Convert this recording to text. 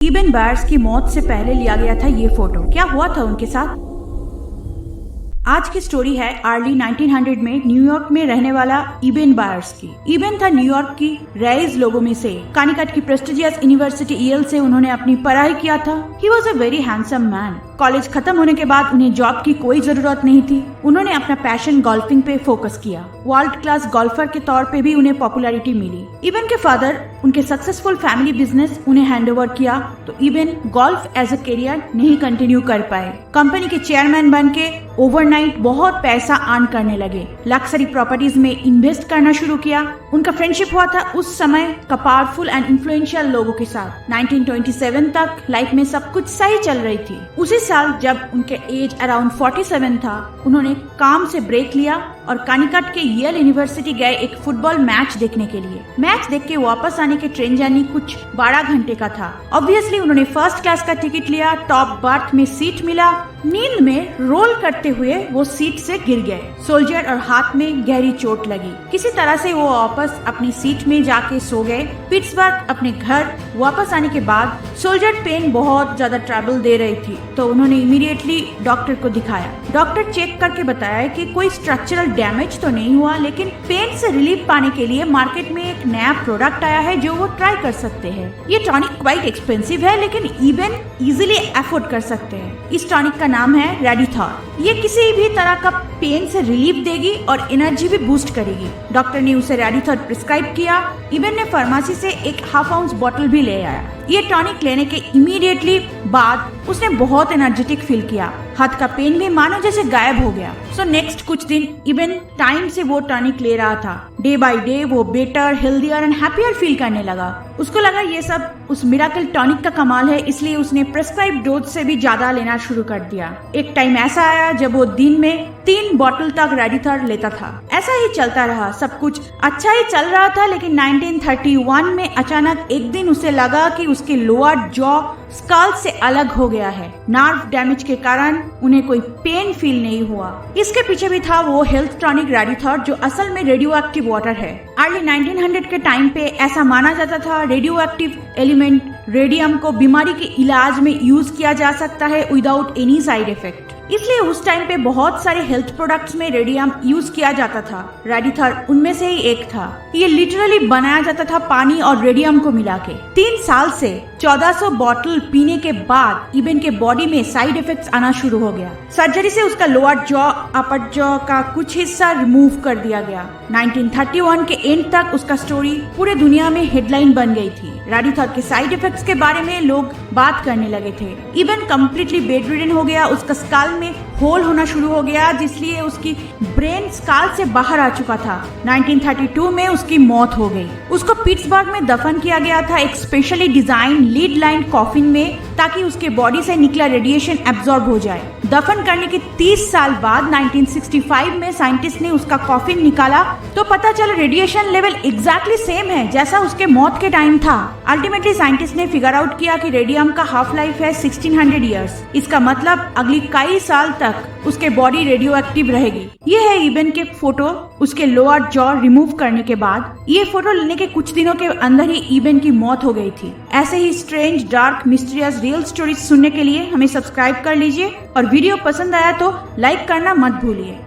इबन buyers की मौत से पहले लिया गया था ये फोटो। क्या हुआ था उनके साथ? आज की स्टोरी है अर्ली 1900 में न्यूयॉर्क में रहने वाला इबन बायर्स की। इबन था न्यूयॉर्क की रईस लोगों में से। कानिकट की प्रेस्टिजियस यूनिवर्सिटी ईएल से उन्होंने अपनी पढ़ाई किया था। He was a very handsome man. College खत्म होने के बाद उन्हें जॉब की कोई जरूरत नहीं थी। उन्होंने अपना पैशन गोल्फिंग पे फोकस किया। वर्ल्ड क्लास गोल्फर के तौर पे भी उन्हें पॉपुलैरिटी मिली। इबन के फादर उनके सक्सेसफुल फैमिली बिजनेस उन्हें हैंडओवर किया तो इबन गोल्फ एज अ करियर नहीं कंटिन्यू कर पाए। कंपनी के चेयरमैन बन के ओवरनाइट बहुत पैसा अर्न करने लगे। लग्जरी प्रॉपर्टीज में इन्वेस्ट करना शुरू किया। उनका फ्रेंडशिप हुआ था उस समय का पावरफुल एंड इन्फ्लुएंशियल लोगों के साथ। 1927 तक लाइफ में सब कुछ सही चल रही थी। उसी साल जब उनके एज अराउंड 47 था, उन्होंने काम से ब्रेक लिया और कानिकट के येल यूनिवर्सिटी गए एक फुटबॉल मैच देखने के लिए। मैच देख के वापस आने के ट्रेन जर्नी कुछ 12 घंटे का था। ऑब्वियसली उन्होंने फर्स्ट क्लास का टिकट लिया। टॉप बर्थ में सीट मिला। नींद में रोल करते हुए वो सीट से गिर गए। सोल्जर और हाथ में गहरी चोट लगी। किसी तरह से वो वापस अपनी सीट में जाके सो गए। पिट्सबर्ग अपने घर वापस आने के बाद सोल्जर पेन बहुत ज्यादा ट्रबल दे रही थी तो उन्होंने इमीडिएटली डॉक्टर को दिखाया। डॉक्टर चेक करके बताया कि कोई स्ट्रक्चरल डैमेज तो नहीं हुआ, लेकिन पेन से रिलीफ पाने के लिए मार्केट में एक नया प्रोडक्ट आया है जो वो ट्राई कर सकते हैं। ये टॉनिक क्वाइट एक्सपेंसिव है लेकिन इबन इजीली अफोर्ड कर सकते हैं। इस टॉनिक का नाम है रेडिथॉर। ये किसी भी तरह का पेन से रिलीफ देगी और एनर्जी भी बूस्ट करेगी। डॉक्टर ने उसे रेडिथॉर प्रिस्क्राइब किया। इबन ने फार्मेसी से एक हाफ आउंस बोतल भी ले आया। ये टॉनिक लेने के इमीडिएटली बाद उसने बहुत एनर्जेटिक फील किया। हाथ का पेन भी मानो जैसे गायब हो गया। सो नेक्स्ट कुछ दिन इबन टाइम से वो टॉनिक ले रहा था। डे बाय डे वो better, healthier and happier feel करने लगा। उसको लगा ये सब उस मिराकल टॉनिक का कमाल है, इसलिए उसने प्रेस्क्राइब डोज से भी ज्यादा लेना शुरू कर दिया। एक टाइम ऐसा आया जब वो दिन में 3 बॉटल तक रेडिथॉर लेता था। ऐसा ही चलता रहा। सब कुछ अच्छा ही चल रहा था लेकिन 1931 में अचानक एक दिन उसे लगा कि उसके लोअर जॉ स्कल से अलग हो गया है। नर्व डैमेज के कारण उन्हें कोई पेन फील नहीं हुआ। इसके पीछे भी था वो हेल्थ टॉनिक रेडिथॉर जो असल में रेडियो एक्टिव वाटर है। अर्ली 1900 के टाइम पे ऐसा माना जाता था रेडियो एक्टिव एलिमेंट रेडियम को बीमारी के इलाज में यूज किया जा सकता है विदाउट एनी साइड इफेक्ट। इसलिए उस टाइम पे बहुत सारे हेल्थ प्रोडक्ट्स में रेडियम यूज किया जाता था। रेडिथॉर उनमें से ही एक था। ये लिटरली बनाया जाता था पानी और रेडियम को मिला के। 3 साल से 1400 बॉटल पीने के बाद इबन के बॉडी में साइड इफेक्ट्स आना शुरू हो गया। सर्जरी से उसका लोअर जॉ अपर जॉ का कुछ हिस्सा रिमूव कर दिया गया। 1931 के एंड तक उसका स्टोरी पूरे दुनिया में हेडलाइन बन गई थी। रेडिथॉर के साइड इफेक्ट्स के बारे में लोग बात करने लगे थे। इबन कम्प्लीटली बेडरिडन हो गया। उसका स्काल में होल होना शुरू हो गया जिसलिए उसकी ब्रेन स्काल से बाहर आ चुका था। 1932 में उसकी मौत हो गई। उसको पिट्सबर्ग में दफन किया गया था एक specially design lead line coffin में ताकि उसके बॉडी से निकला रेडिएशन एब्जॉर्ब हो जाए। दफन करने के 30 साल बाद 1965 में साइंटिस्ट ने उसका कॉफिन निकाला तो पता चला रेडिएशन लेवल एग्जैक्टली सेम है जैसा उसके मौत के टाइम था। अल्टीमेटली साइंटिस्ट ने फिगर आउट किया कि रेडियम का हाफ लाइफ है 1600 ईयर्स। इसका मतलब अगली कई साल तक उसके बॉडी रेडियो एक्टिव रहेगी। ये है इबन के फोटो उसके लोअर जॉ रिमूव करने के बाद। ये फोटो लेने के कुछ दिनों के अंदर ही इबन की मौत हो गई थी। ऐसे ही strange, dark, mysterious real stories सुनने के लिए हमें सब्सक्राइब कर लीजिए और वीडियो पसंद आया तो लाइक करना मत भूलिए।